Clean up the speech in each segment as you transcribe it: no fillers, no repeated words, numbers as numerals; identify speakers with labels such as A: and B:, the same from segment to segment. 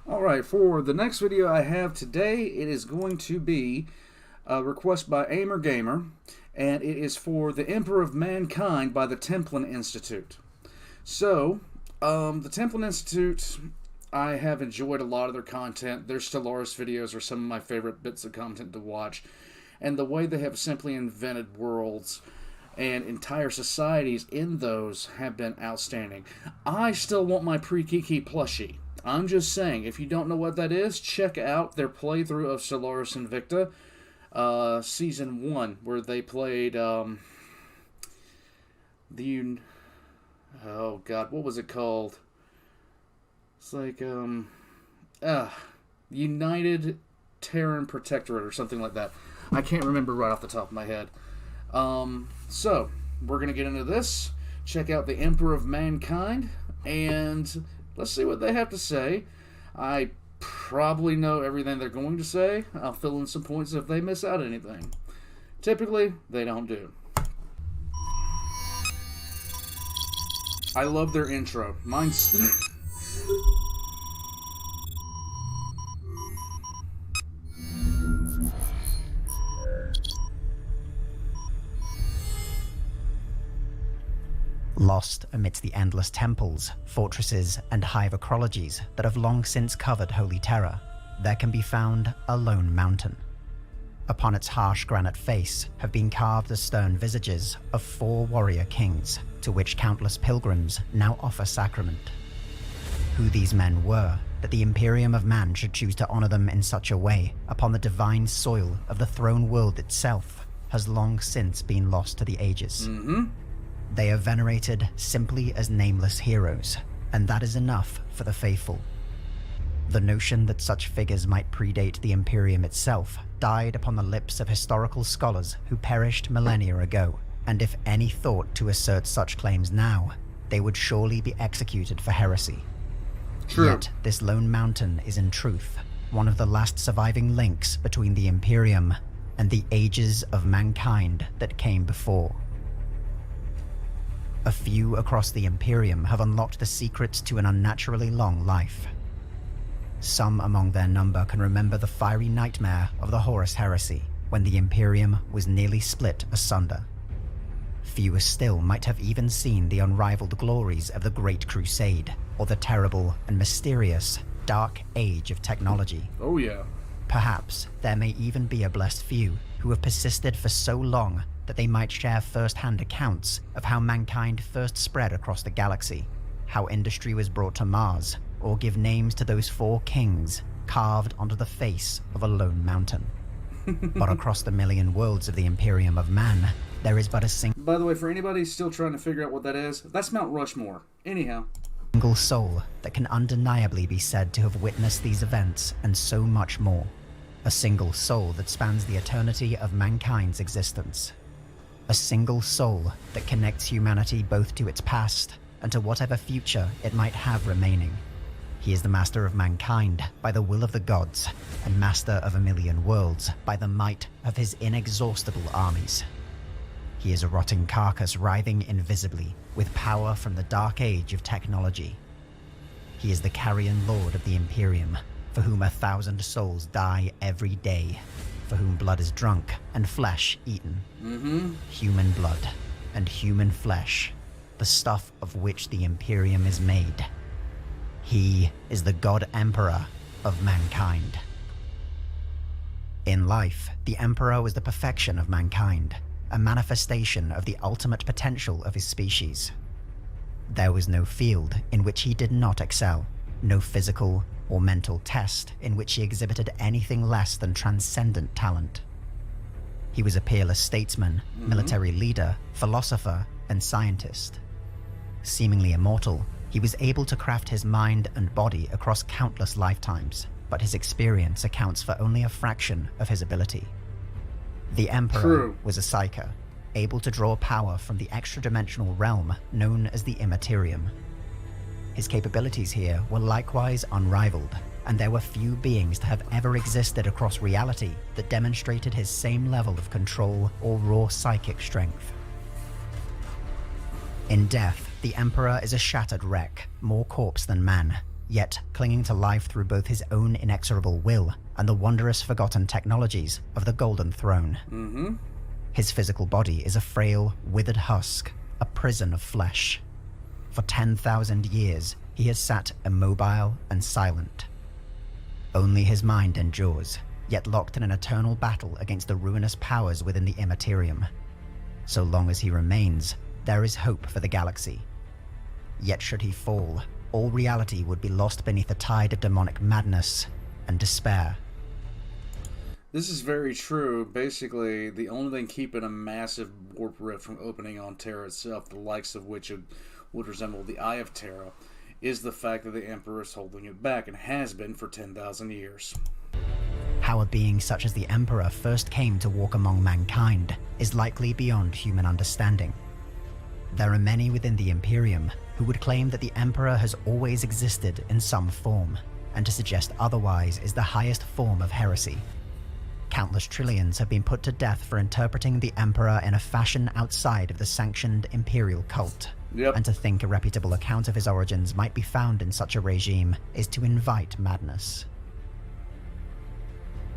A: Alright, for the next video I have today, it is going to be a request by Aimer Gamer, and it is for The Emperor of Mankind by the Templin Institute. So, the Templin Institute, I have enjoyed a lot of their content. Their Stellaris videos are some of my favorite bits of content to watch, and the way they have simply invented worlds and entire societies in those have been outstanding. I still want my Pre-Kiki plushie. I'm just saying, if you don't know what that is, check out their playthrough of Stellaris Invicta, Season 1, where they played, oh god, what was it called? It's like, United Terran Protectorate or something like that. I can't remember right off the top of my head. So, we're going to get into this, check out the Emperor of Mankind, and let's see what they have to say. I probably know everything they're going to say. I'll fill in some points if they miss out anything. Typically, they don't do. I love their intro. Mine's...
B: Lost amidst the endless temples, fortresses, and high-acrologies that have long since covered Holy Terra, there can be found a lone mountain. Upon its harsh granite face have been carved the stern visages of 4 warrior kings, to which countless pilgrims now offer sacrament. Who these men were, that the Imperium of Man should choose to honor them in such a way upon the divine soil of the throne world itself, has long since been lost to the ages. They are venerated simply as nameless heroes, and that is enough for the faithful. The notion that such figures might predate the Imperium itself died upon the lips of historical scholars who perished millennia ago, and if any thought to assert such claims now, they would surely be executed for heresy.
A: True.
B: Yet this lone mountain is in truth one of the last surviving links between the Imperium and the ages of mankind that came before. A few across the Imperium have unlocked the secrets to an unnaturally long life. Some among their number can remember the fiery nightmare of the Horus Heresy, when the Imperium was nearly split asunder. Fewer still might have even seen the unrivaled glories of the Great Crusade, or the terrible and mysterious Dark Age of technology.
A: Oh yeah.
B: Perhaps there may even be a blessed few who have persisted for so long that they might share first-hand accounts of how mankind first spread across the galaxy, how industry was brought to Mars, or give names to those 4 kings carved onto the face of a lone mountain. But across the million worlds of the Imperium of Man, there is but a
A: By the way, for anybody still trying to figure out what that is, that's Mount Rushmore. Anyhow.
B: single soul that can undeniably be said to have witnessed these events and so much more. A single soul that spans the eternity of mankind's existence. A single soul that connects humanity both to its past and to whatever future it might have remaining. He is the master of mankind by the will of the gods, and master of a million worlds by the might of his inexhaustible armies. He is a rotting carcass writhing invisibly, with power from the dark age of technology. He is the Carrion Lord of the Imperium, for whom 1,000 souls die every day, for whom blood is drunk and flesh eaten. Human blood and human flesh, the stuff of which the Imperium is made. He is the God Emperor of mankind. In life, the Emperor was the perfection of mankind, a manifestation of the ultimate potential of his species. There was no field in which he did not excel, no physical or mental test in which he exhibited anything less than transcendent talent. He was a peerless statesman, military leader, philosopher, and scientist. Seemingly immortal, he was able to craft his mind and body across countless lifetimes, but his experience accounts for only a fraction of his ability. The Emperor was a psyker, able to draw power from the extra-dimensional realm known as the Immaterium. His capabilities here were likewise unrivaled, and there were few beings to have ever existed across reality that demonstrated his same level of control or raw psychic strength. In death, the Emperor is a shattered wreck, more corpse than man, yet clinging to life through both his own inexorable will and the wondrous forgotten technologies of the Golden Throne. His physical body is a frail, withered husk, a prison of flesh. For 10,000 years, he has sat immobile and silent. Only his mind endures, yet locked in an eternal battle against the ruinous powers within the Immaterium. So long as he remains, there is hope for the galaxy. Yet should he fall, all reality would be lost beneath a tide of demonic madness and despair.
A: This is very true. Basically, the only thing keeping a massive warp rift from opening on Terra itself, the likes of which would resemble the Eye of Terra, is the fact that the Emperor is holding it back, and has been for 10,000 years.
B: How a being such as the Emperor first came to walk among mankind is likely beyond human understanding. There are many within the Imperium who would claim that the Emperor has always existed in some form, and to suggest otherwise is the highest form of heresy. Countless trillions have been put to death for interpreting the Emperor in a fashion outside of the sanctioned Imperial cult. And to think a reputable account of his origins might be found in such a regime is to invite madness.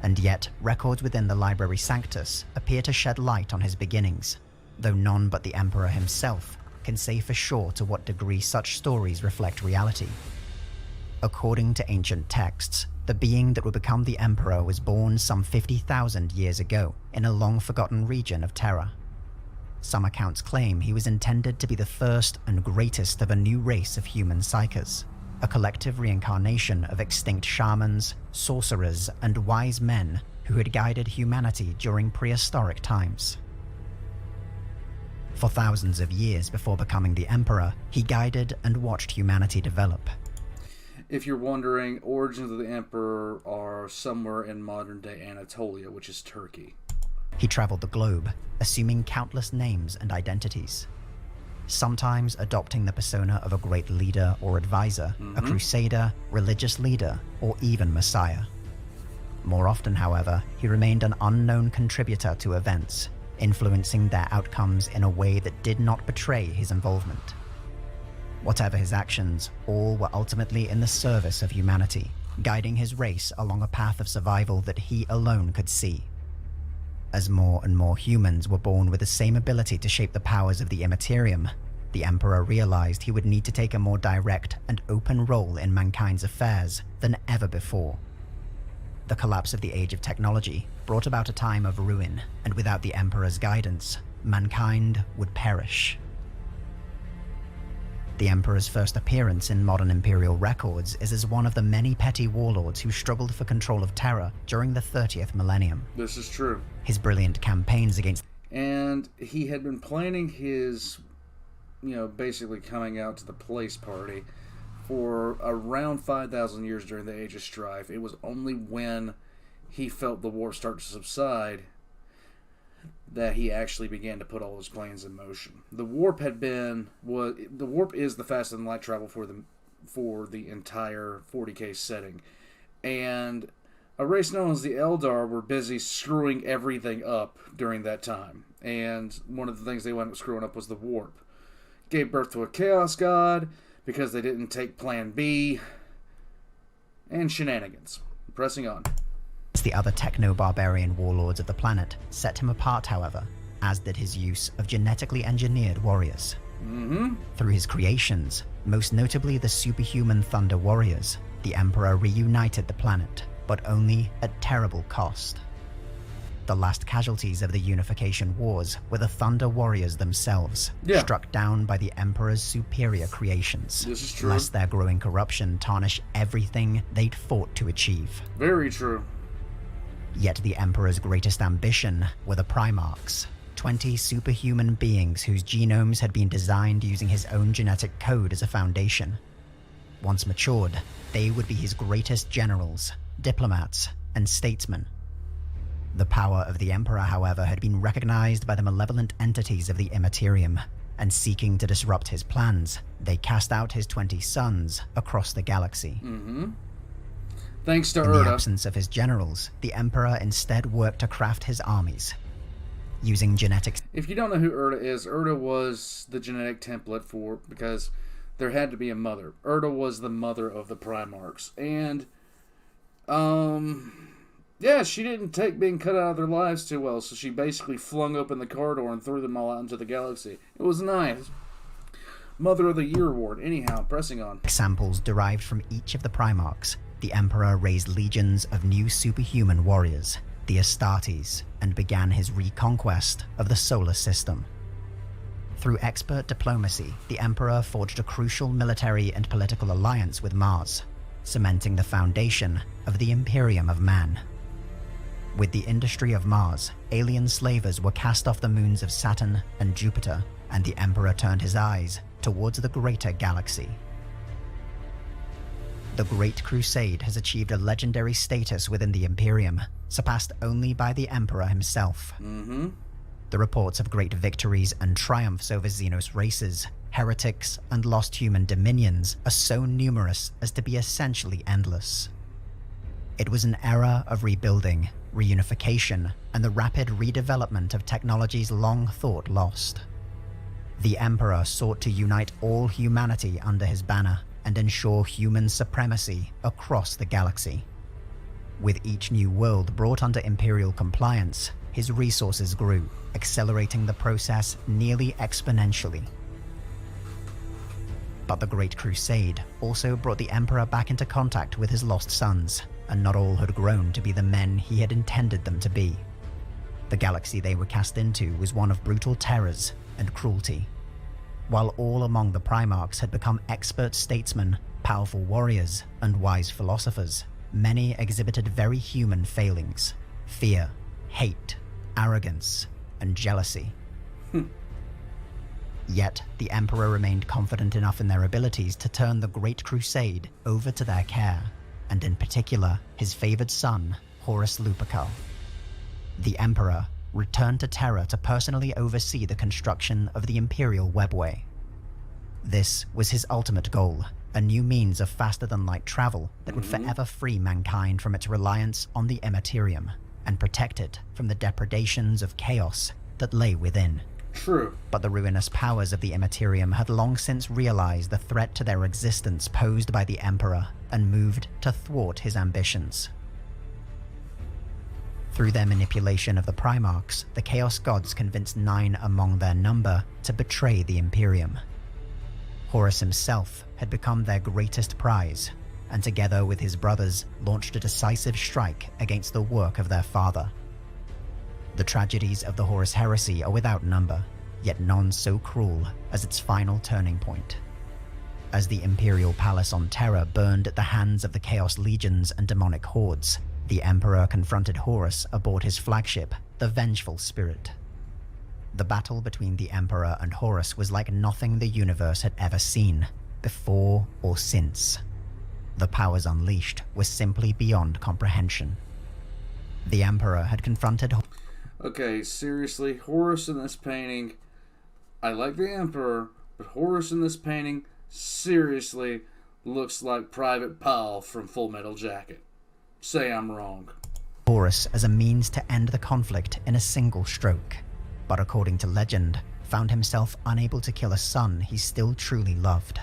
B: And yet, records within the Library Sanctus appear to shed light on his beginnings, though none but the Emperor himself can say for sure to what degree such stories reflect reality. According to ancient texts, the being that would become the Emperor was born some 50,000 years ago in a long-forgotten region of Terra. Some accounts claim he was intended to be the first and greatest of a new race of human psychers, a collective reincarnation of extinct shamans, sorcerers, and wise men who had guided humanity during prehistoric times. For thousands of years before becoming the Emperor, he guided and watched humanity develop.
A: If you're wondering, origins of the Emperor are somewhere in modern-day Anatolia, which is Turkey.
B: He traveled the globe, assuming countless names and identities. Sometimes adopting the persona of a great leader or advisor, a crusader, religious leader, or even messiah. More often, however, he remained an unknown contributor to events, influencing their outcomes in a way that did not betray his involvement. Whatever his actions, all were ultimately in the service of humanity, guiding his race along a path of survival that he alone could see. As more and more humans were born with the same ability to shape the powers of the Immaterium, the Emperor realized he would need to take a more direct and open role in mankind's affairs than ever before. The collapse of the Age of Technology brought about a time of ruin, and without the Emperor's guidance, mankind would perish. The Emperor's first appearance in modern Imperial records is as one of the many petty warlords who struggled for control of Terra during the 30th millennium.
A: This is true.
B: His brilliant campaigns against...
A: And he had been planning his, basically coming out to the place party for around 5,000 years during the Age of Strife. It was only when he felt the war start to subside that he actually began to put all his plans in motion. The warp is the faster than light travel for the entire 40K setting, and a race known as the Eldar were busy screwing everything up during that time. And one of the things they wound up screwing up was the warp. Gave birth to a chaos god because they didn't take Plan B, and shenanigans. Pressing on.
B: The other techno-barbarian warlords of the planet set him apart, however, as did his use of genetically engineered warriors. Through his creations, most notably the superhuman Thunder Warriors, the Emperor reunited the planet, but only at terrible cost. The last casualties of the Unification Wars were the Thunder Warriors themselves, struck down by the Emperor's superior creations,
A: this is true,
B: lest their growing corruption tarnish everything they'd fought to achieve.
A: Very true.
B: Yet the Emperor's greatest ambition were the Primarchs, 20 superhuman beings whose genomes had been designed using his own genetic code as a foundation. Once matured, they would be his greatest generals, diplomats, and statesmen. The power of the Emperor, however, had been recognized by the malevolent entities of the Immaterium, and seeking to disrupt his plans, they cast out his 20 sons across the galaxy.
A: Thanks to
B: In
A: Erda.
B: the absence of his generals, the Emperor instead worked to craft his armies. Using genetics...
A: If you don't know who Erda is, Erda was the genetic template because there had to be a mother. Erda was the mother of the Primarchs. And, yeah, she didn't take being cut out of their lives too well, so she basically flung open the corridor and threw them all out into the galaxy. It was nice. Mother of the Year award. Anyhow, pressing on.
B: Samples derived from each of the Primarchs, the Emperor raised legions of new superhuman warriors, the Astartes, and began his reconquest of the solar system. Through expert diplomacy, the Emperor forged a crucial military and political alliance with Mars, cementing the foundation of the Imperium of Man. With the industry of Mars, alien slavers were cast off the moons of Saturn and Jupiter, and the Emperor turned his eyes towards the greater galaxy. The Great Crusade has achieved a legendary status within the Imperium, surpassed only by the Emperor himself. The reports of great victories and triumphs over Xenos races, heretics, and lost human dominions are so numerous as to be essentially endless. It was an era of rebuilding, reunification, and the rapid redevelopment of technologies long thought lost. The Emperor sought to unite all humanity under his banner and ensure human supremacy across the galaxy. With each new world brought under Imperial compliance, his resources grew, accelerating the process nearly exponentially. But the Great Crusade also brought the Emperor back into contact with his lost sons, and not all had grown to be the men he had intended them to be. The galaxy they were cast into was one of brutal terrors and cruelty. While all among the Primarchs had become expert statesmen, powerful warriors, and wise philosophers, many exhibited very human failings: fear, hate, arrogance, and jealousy. Yet, the Emperor remained confident enough in their abilities to turn the Great Crusade over to their care, and in particular, his favored son, Horus Lupercal. The Emperor returned to Terra to personally oversee the construction of the Imperial Webway. This was his ultimate goal, a new means of faster-than-light travel that would forever free mankind from its reliance on the Immaterium, and protect it from the depredations of chaos that lay within.
A: True.
B: But the ruinous powers of the Immaterium had long since realized the threat to their existence posed by the Emperor, and moved to thwart his ambitions. Through their manipulation of the Primarchs, the Chaos Gods convinced 9 among their number to betray the Imperium. Horus himself had become their greatest prize, and together with his brothers launched a decisive strike against the work of their father. The tragedies of the Horus Heresy are without number, yet none so cruel as its final turning point. As the Imperial Palace on Terra burned at the hands of the Chaos Legions and demonic hordes, the Emperor confronted Horus aboard his flagship, the Vengeful Spirit. The battle between the Emperor and Horus was like nothing the universe had ever seen, before or since. The powers unleashed were simply beyond comprehension. The Emperor had confronted...
A: Okay, seriously, Horus in this painting, I like the Emperor, but Horus in this painting seriously looks like Private Pal from Full Metal Jacket. Say I'm wrong.
B: Horus as a means to end the conflict in a single stroke, but according to legend, found himself unable to kill a son he still truly loved.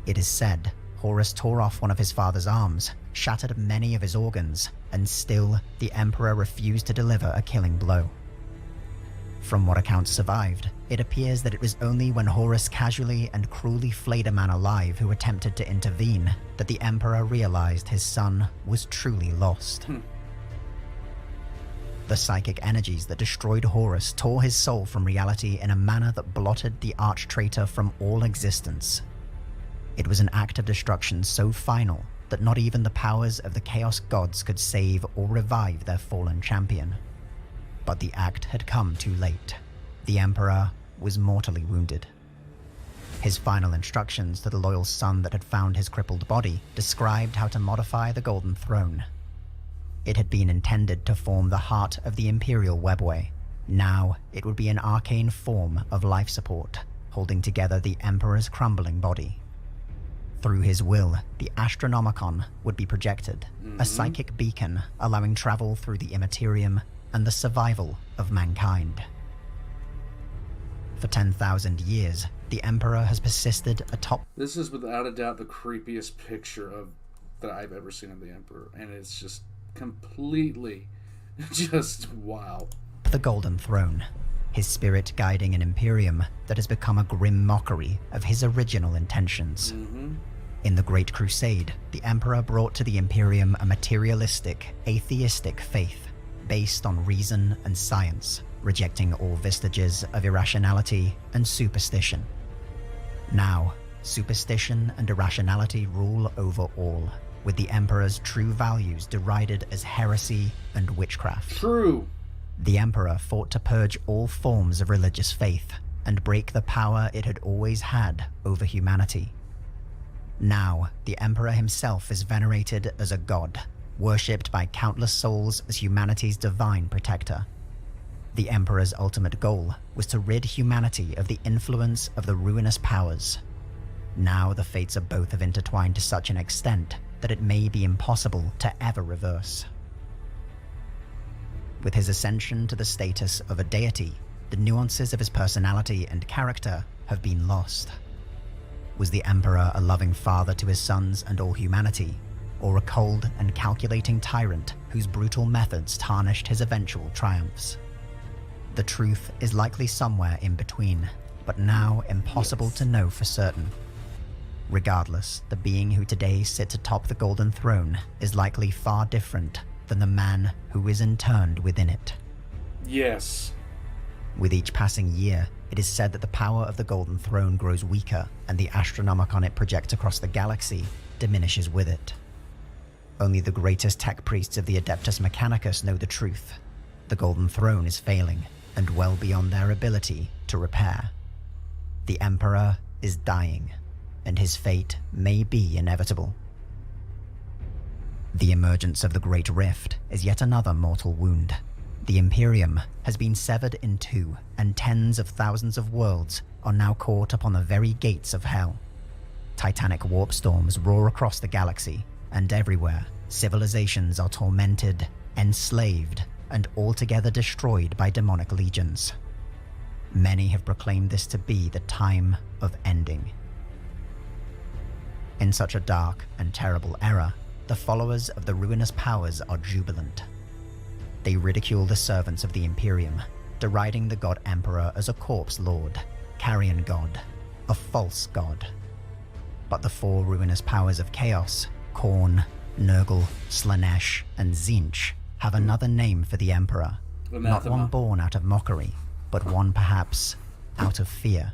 B: It is said Horus tore off one of his father's arms, shattered many of his organs, and still the Emperor refused to deliver a killing blow. From what accounts survived, it appears that it was only when Horus casually and cruelly flayed a man alive who attempted to intervene that the Emperor realized his son was truly lost. The psychic energies that destroyed Horus tore his soul from reality in a manner that blotted the arch-traitor from all existence. It was an act of destruction so final that not even the powers of the Chaos Gods could save or revive their fallen champion. But the act had come too late. The Emperor was mortally wounded. His final instructions to the loyal son that had found his crippled body described how to modify the Golden Throne. It had been intended to form the heart of the Imperial Webway. Now it would be an arcane form of life support, holding together the Emperor's crumbling body. Through his will, the Astronomicon would be projected, a psychic beacon allowing travel through the Immaterium and the survival of mankind. For 10,000 years, the Emperor has persisted atop...
A: This is without a doubt the creepiest picture that I've ever seen of the Emperor, and it's just completely just wow.
B: ...the Golden Throne, his spirit guiding an Imperium that has become a grim mockery of his original intentions. In the Great Crusade, the Emperor brought to the Imperium a materialistic, atheistic faith based on reason and science, rejecting all vestiges of irrationality and superstition. Now, superstition and irrationality rule over all, with the Emperor's true values derided as heresy and witchcraft.
A: True.
B: The Emperor fought to purge all forms of religious faith and break the power it had always had over humanity. Now, the Emperor himself is venerated as a god, worshipped by countless souls as humanity's divine protector. The Emperor's ultimate goal was to rid humanity of the influence of the ruinous powers. Now the fates of both have intertwined to such an extent that it may be impossible to ever reverse. With his ascension to the status of a deity, the nuances of his personality and character have been lost. Was the Emperor a loving father to his sons and all humanity, or a cold and calculating tyrant whose brutal methods tarnished his eventual triumphs? The truth is likely somewhere in between, but now impossible to know for certain. Regardless, the being who today sits atop the Golden Throne is likely far different than the man who is interned within it.
A: Yes.
B: With each passing year, it is said that the power of the Golden Throne grows weaker, and the astronomicon it projects across the galaxy diminishes with it. Only the greatest tech priests of the Adeptus Mechanicus know the truth. The Golden Throne is failing, and well beyond their ability to repair. The Emperor is dying, and his fate may be inevitable. The emergence of the Great Rift is yet another mortal wound. The Imperium has been severed in two, and tens of thousands of worlds are now caught upon the very gates of hell. Titanic warp storms roar across the galaxy, and everywhere, civilizations are tormented, enslaved, and altogether destroyed by demonic legions. Many have proclaimed this to be the time of ending. In such a dark and terrible era, the followers of the ruinous powers are jubilant. They ridicule the servants of the Imperium, deriding the God Emperor as a corpse lord, carrion god, a false god. But the four ruinous powers of chaos, Khorne, Nurgle, Slaanesh, and Tzeentch, have another name for the Emperor.
A: Anathema.
B: Not one born out of mockery, but one perhaps out of fear.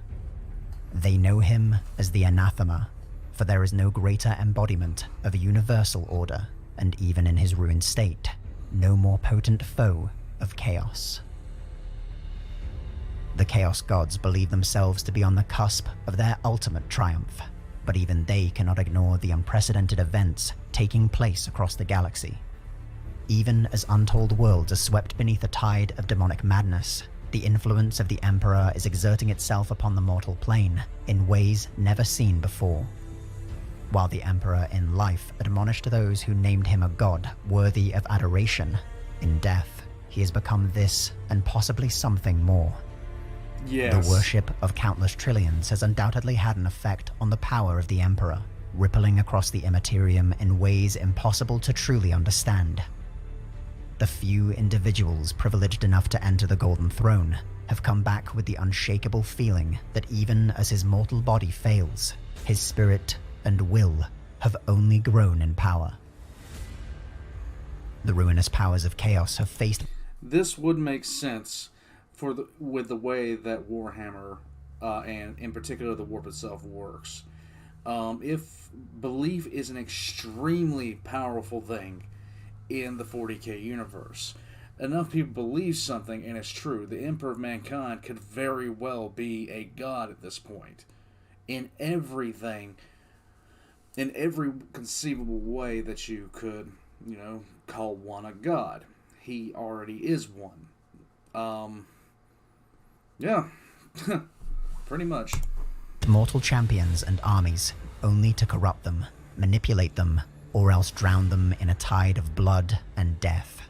B: They know him as the Anathema, for there is no greater embodiment of a universal order, and even in his ruined state, no more potent foe of chaos. The Chaos Gods believe themselves to be on the cusp of their ultimate triumph, but even they cannot ignore the unprecedented events taking place across the galaxy. Even as untold worlds are swept beneath a tide of demonic madness, the influence of the Emperor is exerting itself upon the mortal plane in ways never seen before. While the Emperor in life admonished those who named him a god worthy of adoration, in death he has become this and possibly something more.
A: Yes.
B: The worship of countless trillions has undoubtedly had an effect on the power of the Emperor, rippling across the Immaterium in ways impossible to truly understand. The few individuals privileged enough to enter the Golden Throne have come back with the unshakable feeling that even as his mortal body fails, his spirit and will have only grown in power. The ruinous powers of chaos have faced...
A: This would make sense with the way that Warhammer, and in particular the warp itself, works. If belief is an extremely powerful thing in the 40k universe, enough people believe something and it's true, the Emperor of Mankind could very well be a god at this point. In everything, in every conceivable way that you could, call one a god. He already is one. Yeah, pretty much.
B: Mortal champions and armies, only to corrupt them, manipulate them, or else drown them in a tide of blood and death.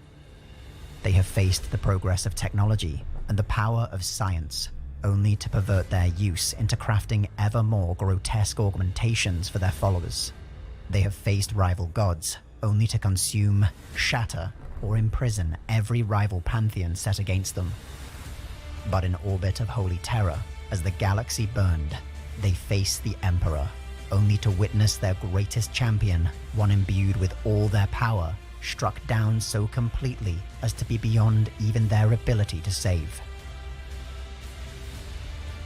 B: They have faced the progress of technology and the power of science, only to pervert their use into crafting ever more grotesque augmentations for their followers. They have faced rival gods, only to consume, shatter, or imprison every rival pantheon set against them. But in orbit of holy terror, as the galaxy burned, they faced the Emperor, only to witness their greatest champion, one imbued with all their power, struck down so completely as to be beyond even their ability to save.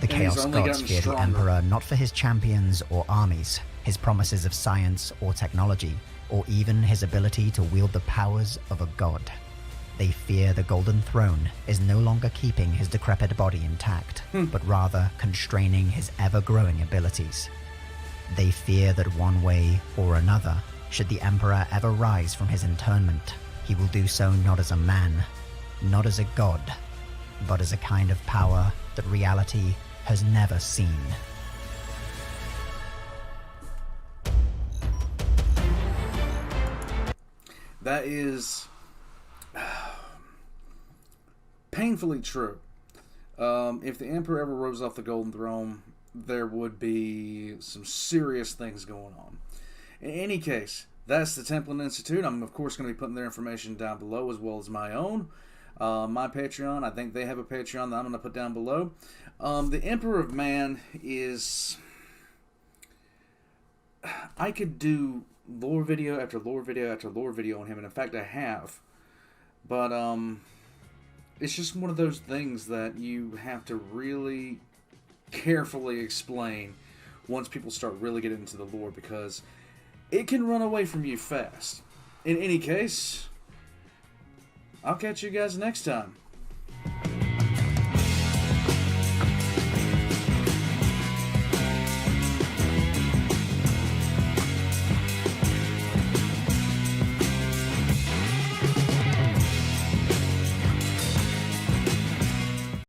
B: The Chaos Gods fear the Emperor not for his champions or armies, his promises of science or technology, or even his ability to wield the powers of a god. They fear the Golden Throne is no longer keeping his decrepit body intact, but rather constraining his ever-growing abilities. They fear that one way or another, should the Emperor ever rise from his internment, he will do so not as a man, not as a god, but as a kind of power that reality has never seen.
A: That is painfully true. If the Emperor ever rose off the Golden Throne, there would be some serious things going on. In any case, that's the Templin Institute. I'm, of course, going to be putting their information down below as well as my own. My Patreon, I think they have a Patreon that I'm going to put down below. The Emperor of Man is... I could do lore video after lore video after lore video on him, and in fact I have. But it's just one of those things that you have to really carefully explain once people start really getting into the lore, because it can run away from you fast. In any case, I'll catch you guys next time.